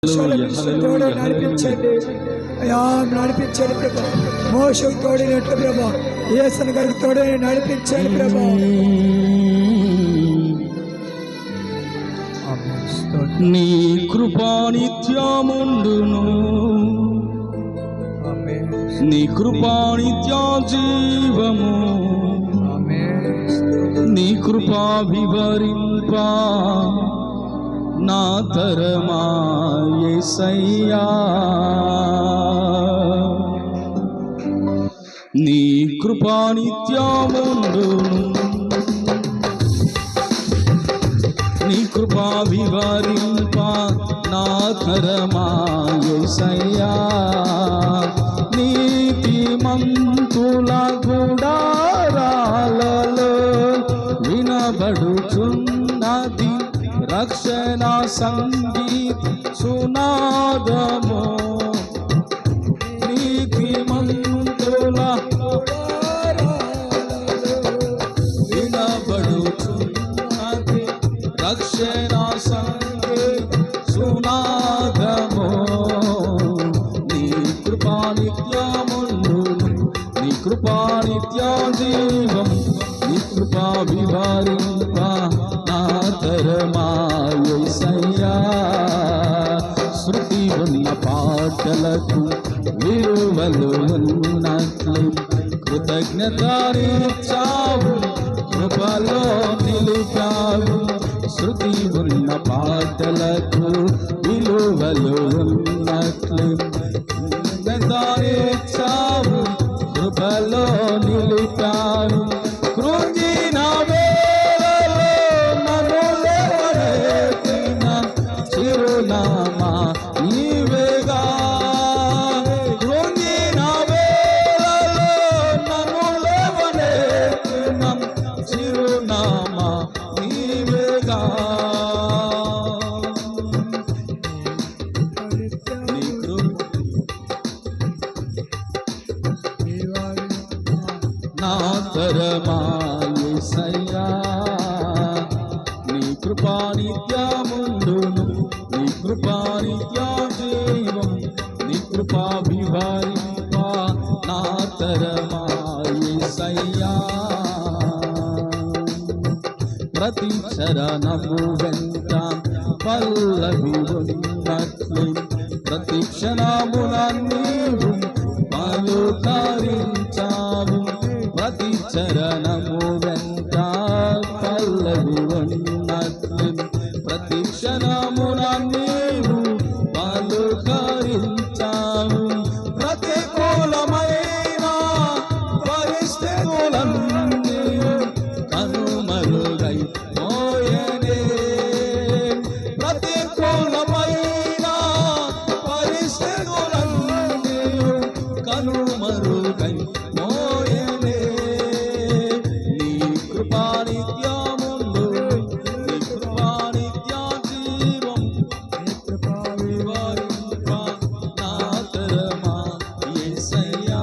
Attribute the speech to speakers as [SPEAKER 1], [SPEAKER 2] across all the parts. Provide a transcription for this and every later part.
[SPEAKER 1] నడిపించండి అయ్యా, నడిపించండి ప్రభా. మోషకు తోడినట్లు ప్రభా, యేసన్ గారికి తోడని నడిపించండి ప్రభా.
[SPEAKER 2] నీ కృపా నిత్యముండును, నీ కృపా నిత్య జీవము, నీ కృపా వివరింప నా తరమా యేసయ్యా. నీ కృపా నిత్యముండును, నీ కృపా వివరింప నా తరమా యేసయ్యా. నీతిమంతుల గుడారాలలో వినబడుచున్నది రక్షణ సంగీత సునాదము. నీతిమంతుల వినబడుచున్నది రక్షణ సంగీత సునాదము. నీ కృపా నిత్యముండును, నీ కృపా నిత్య జీవం, నీ కృపా వివరింప నా తరమా యేసయ్యా. శృతి ఉన్న పాటలకు విలువలు ఉన్నట్లు కృతజ్ఞతనిచ్చావు, కృపలో నిలిపావు. శృతి ఉన్న పాటలకు విలువలు ఉన్నట్లు కృతజ్ఞతనిచ్చావు, కృపలో నిలిపావు. కృంగిన వేళలో నన్ను లేవనెత్తిన చిరునామా నీవేగా. కృంగిన వేళలో నన్ను లేవనెత్తిన చిరునామా నీవేగా. నా తరమా యేసయ్యా. నీ కృపా నిత్యముండును, నీ కృపా నిత్య జీవం, నీ కృపా వివరింప నా తరమా యేసయ్యా. ప్రతి చరణము వెంట పల్లవి ఉన్నట్లు ప్రతి క్షణమున నీవు పలుకరించావు. ప్రతి చరణము వెంట పల్లవి ఉన్నట్లు ప్రతి క్షణమున నీవు పలుకరించావు. ప్రతికూలమైన పరిస్థితులన్నీ కనుమరుగై పోయనే. ప్రతికూలమైన పరిస్థితులన్నీ కనుమరుగై పోయనే. నీ కృపా నిత్యముండు, నీ కృపా నిత్య జీవం, నీ కృపా వివరింప నా తరమా యేసయ్యా.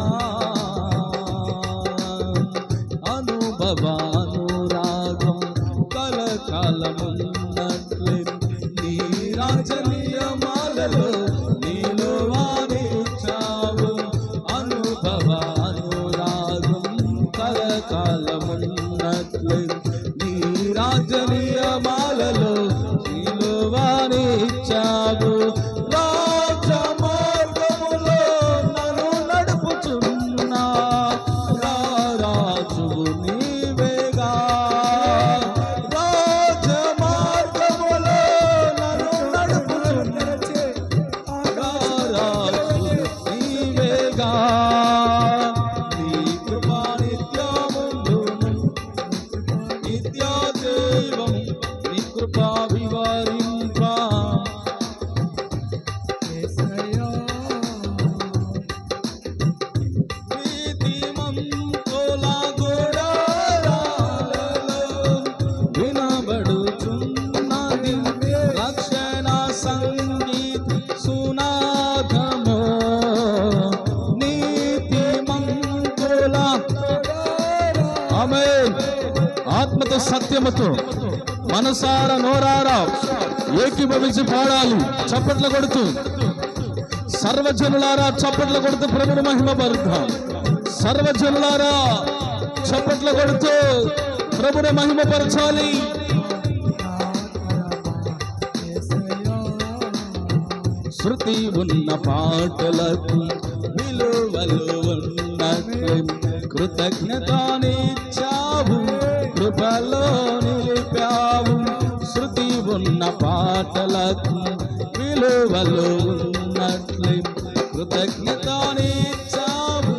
[SPEAKER 2] అనుభవానురాగం కలకాలమున్నట్లే నీ రాజనీయమాలలో నీలో వారిచావు. అనుభవానురాగం కలకాలమున్నట్లే నీ రాజనీయమాలలో నీలో వారిచావు. రాజ మార్గములో నన్ను నడుపుచున్నా రాజువు నీవేగా. రాజ మార్గములో నన్ను నడుపుచున్నా రాజువు నీవేగా. నీ కృపా నిత్యముండును, నిత్య జీవం, నీ కృపా వివరింప నీతిమంతుల గుడారాలలో వినబడుచున్నది రక్షణ సంగీత సునాదము. నీతిమంతుల ఆమేన్. ఆత్మతో సత్యముతో మనసార నోరారా ఏకీభవించి పాడాలి చప్పట్లు కొడుతూ. సర్వజనులారా చప్పట్లు కొడుతూ ప్రభుని మహిమ పరుద్దాం. సర్వజనులారా చప్పట్లు కొడుతూ ప్రభుని మహిమ పరచాలి. శృతి ఉన్న పాటలకు విలువలు ఉన్నట్లు కృతజ్ఞతనిచ్చావు, కృపలో నిలిపావు. శృతి ఉన్న పాటలకు విలువలు ఉన్నట్లు కృతజ్ఞతనిచ్చావు,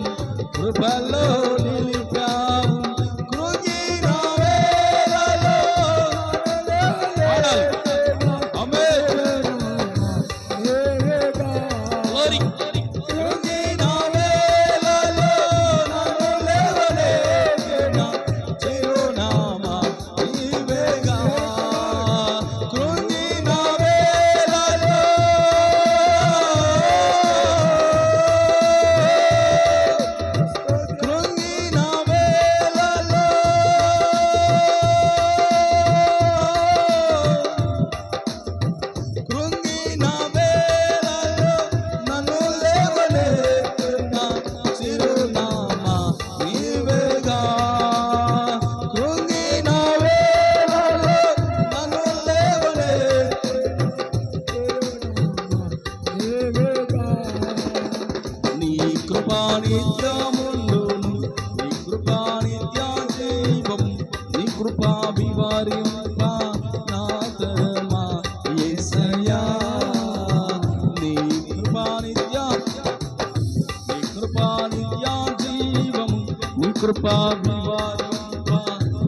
[SPEAKER 2] కృపలో నిలిపావు. కృంగిన వేళలో పాడాలి. ఆమేన్. గ్లోరీ. కృంగిన వేళలో నన్ను లేవనెత్తిన చిరునామా నీవేగా. కృంగిన వేళలో కృంగిన వేళలో కృంగిన వేళలో నన్ను లేవనెత్తిన చిరునామా నీవేగా. కృంగిన వేళలో నన్ను నీ కృపా నిత్యముండును, నీ కృపా నిత్య జీవం, నీ కృపా వివరింప నా తరమా యేసయ్యా. నీ కృపా నిత్య జీవము, నీ కృపా వివరింప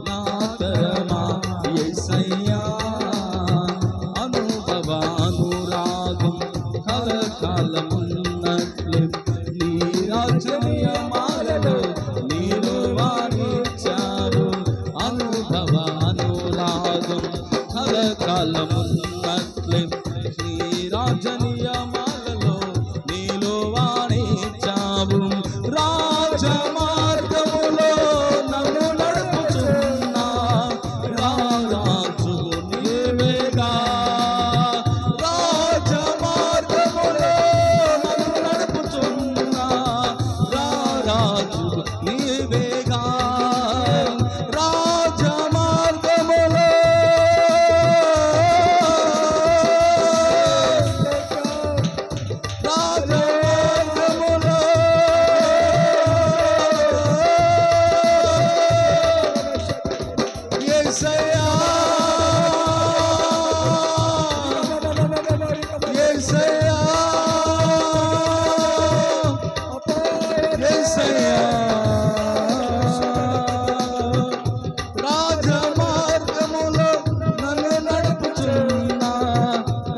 [SPEAKER 2] నా తరమా యేసయ్యా. అనుభవ అనురాగం కలకాలమున్నట్లు నీ రాజ్యమాలలో నీలో వాణించావు. అనుభవ అనురాగం కలకాలమున్నట్లు నీ రాజనీయమాలలో నీలో వాణించావు. రాజమార్గములో నన్ను నడుపుచున్నా రాజు నీవేగా. రాజమార్గములో నన్ను నడుపుచున్నా రాజు నీవేగా. రాజమార్గములో రాజమార్గములో యేసయ్యా యేసయ్యా యేసయ్యా. రాజమార్గములో నన్ను నడుపుచున్నా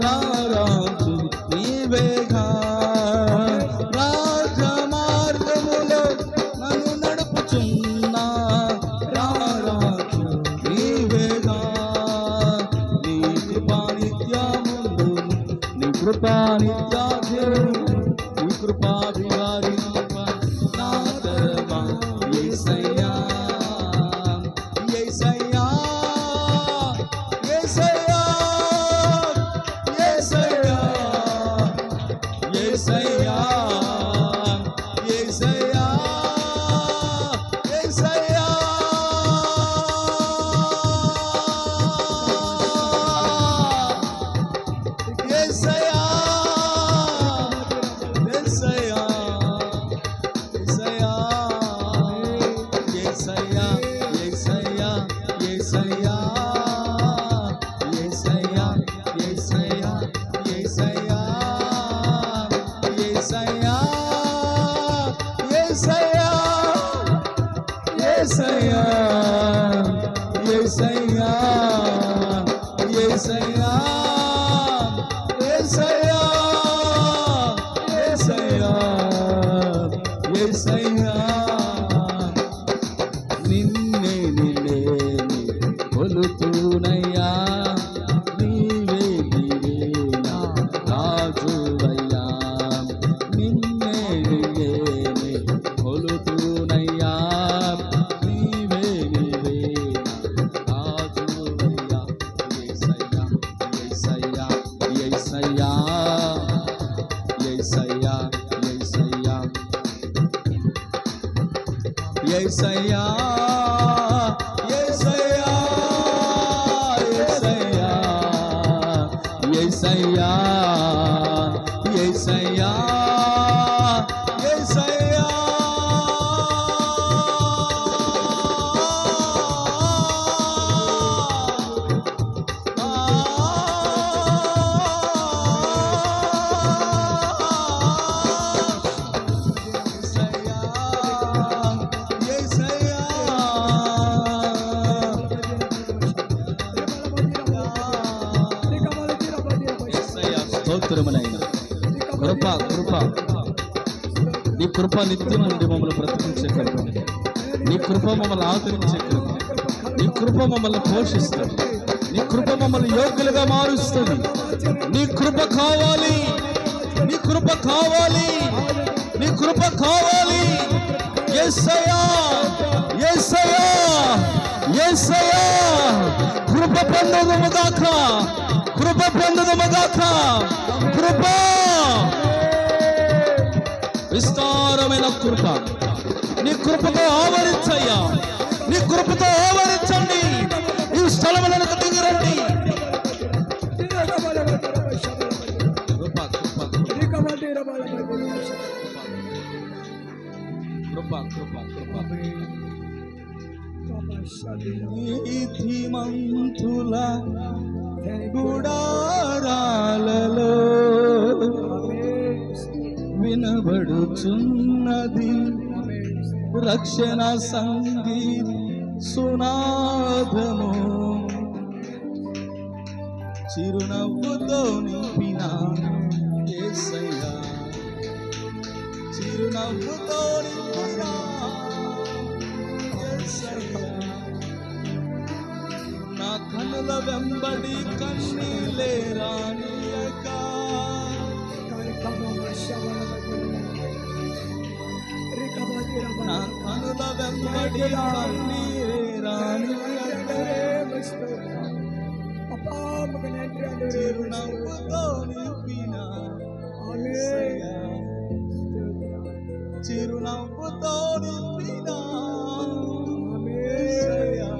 [SPEAKER 2] రాజు నీవేగా. రాజమార్గములో నన్ను నడుపుచున్నా రాజు నీవేగా. నీ కృపా నిత్యముండును, నీ కృపా నిత్య జీవము, నీ కృపా వివరింప నా తరమా యేసయ్యా. యేసయ్యా యేసయ్యా యేసయ్యా యేసయ్యా యేసయ్యా యేసయ్యా. యేసయ్యా యేసయ్యా యేసయ్యా యేసయ్యా యేసయ్యా యేసయ్యా యేసయ్యా యేసయ్యా యేసయ్యా యేసయ్యా యేసయ్యా యేసయ్యా యేసయ్యా యేసయ్యా యేసయ్యా యేసయ్యా. నిన్నే నిన్నే కొలుతూనయ్యా, నీవే నీవే నా రాజువయ్యా. నిన్నే నిన్నే కొలుతూనయ్యా, నీవే నీవే నా రాజువయ్యా. యేసయ్యా యేసయ్యా యేసయ్యా యేసయ్యా యేసయ్యా యేసయ్యా యేసయ్యా స్తోత్రమునైనా కృప కృప నీ కృప నిత్యం నుండి మమ్మల్ని బ్రతికించే కృప, నీ కృప మమ్మల్ని ఆదరించే కృప, నీ కృప మమ్మల్ని పోషిస్తుంది, నీ కృప మమ్మల్ని యోగ్యులుగా మారుస్తుంది. నీ కృప కావాలి, నీ కృప కావాలి, నీ కృప కావాలి. యేసయ్యా యేసయ్యా యేసయ్యా కృప పొందుదుము గాక, కృప పొందుదుము గాక. కృప విస్తారమైన కృప, నీ కృపతో ఆవరించయ్యా, నీ కృపతో ఆవరించండి. ఈ స్థలములకు దిగిరండి. కృప కృప కృప కృప కృప నీతిమంతుల గుడారాలలో వినబడుచున్నది రక్షణ సంగీత సునాదము, చిరునవ్వుతో నింపిన యేసయ్యా, చిరునవ్వుతో నింపిన యేసయ్యా. నా కనుల వెంబడి కన్నీలే రానియక, నా కనుల వెంబడి కన్నీలే రానియక, చిరునవ్వుతో నింపిన యేసయ్యా, చిరునవ్వుతో నింపిన యేసయ్యా.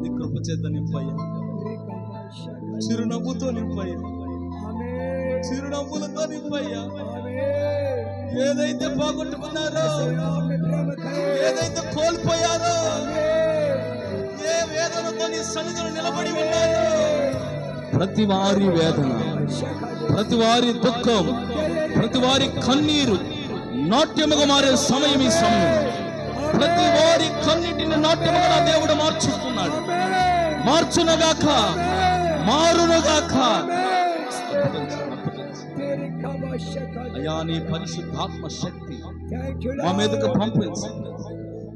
[SPEAKER 2] నీ కృప చేత నింపయ్యా, చిరునవ్వుతో నింపయ్యా, చిరునవ్వులతో నింపయ్యా. ఏదైతే పోగొట్టుకున్నారో, ఏదైతే కోల్పోయారో, ఏ వేదనతో నీ సన్నిధిలో నిలబడి ఉన్నారో, ప్రతి వారి వేదన, ప్రతి వారి దుఃఖం, ప్రతి వారి కన్నీరు నాట్యముగా మారే సమయం ఈ సమయం. ప్రతి వారి కన్నిటిని నాట్యముగా నా దేవుడు మార్చుకున్నాడు. మార్చునగాక, మారునుగాక. అయ్యా నీ పరిశుద్ధాత్మ శక్తి మా మీదకు పంపించండి,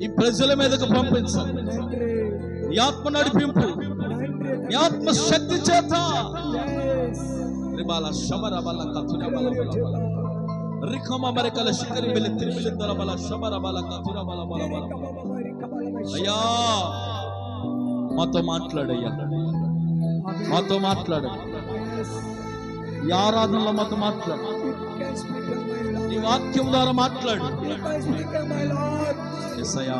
[SPEAKER 2] ఈ ప్రజల మీదకు పంపించండి. నీ ఆత్మ నడిపింపు, నీ ఆత్మ శక్తి చేత రిబాల శబర బల కతుర బల బల రిఖమ మరకల శిఖరి బలి తిరిమిలిందర బల శబర బల కతుర బల బల బల. అయ్యా మాతో మాట్లాడయ్యా, మాతో మాట్లాడు. ఈ ఆరాధనలో మాతో మాట్లాడు, నీ వాక్యం ద్వారా మాట్లాడు. యేసయ్యా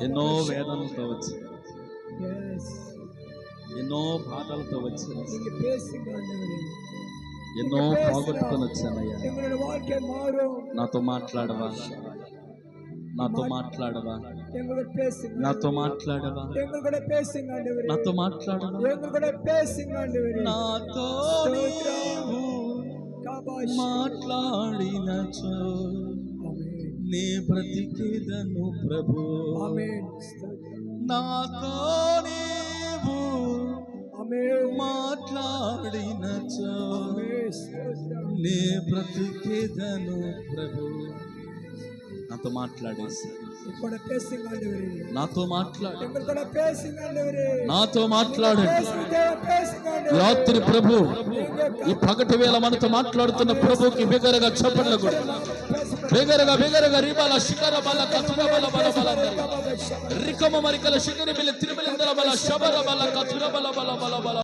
[SPEAKER 2] ఎన్నో వేదనలతో వచ్చి, ఎన్నో బాధలతో వచ్చి, ఎన్నో పోగొట్టుకొని వచ్చానయ్యా. నాతో మాట్లాడవా, నాతో మాట్లాడవా, నాతో మాట్లాడవా, నాతో మాట్లాడవా. నాతో నీవు మాట్లాడినచో నే బ్రతికేదను ప్రభు. నాతో నీవు మాట్లాడినచో నే బ్రతికేదను ప్రభు. నాతో మాట్లాడేసి, నాతో మాట్లాడు, నాతో మాట్లాడండి. రాత్రి ప్రభు ఈ పగటి వేళ మనతో మాట్లాడుతున్న ప్రభుకి బిగరగా చప్పట్లు కూడా, బిగరగా బిగరగా రిబాల శిఖర బల కతుర బల బల బల రికమ మరికల శిఖరి బిల తిరుమలిందర బల శబర బల కతుర బల బల బల బల.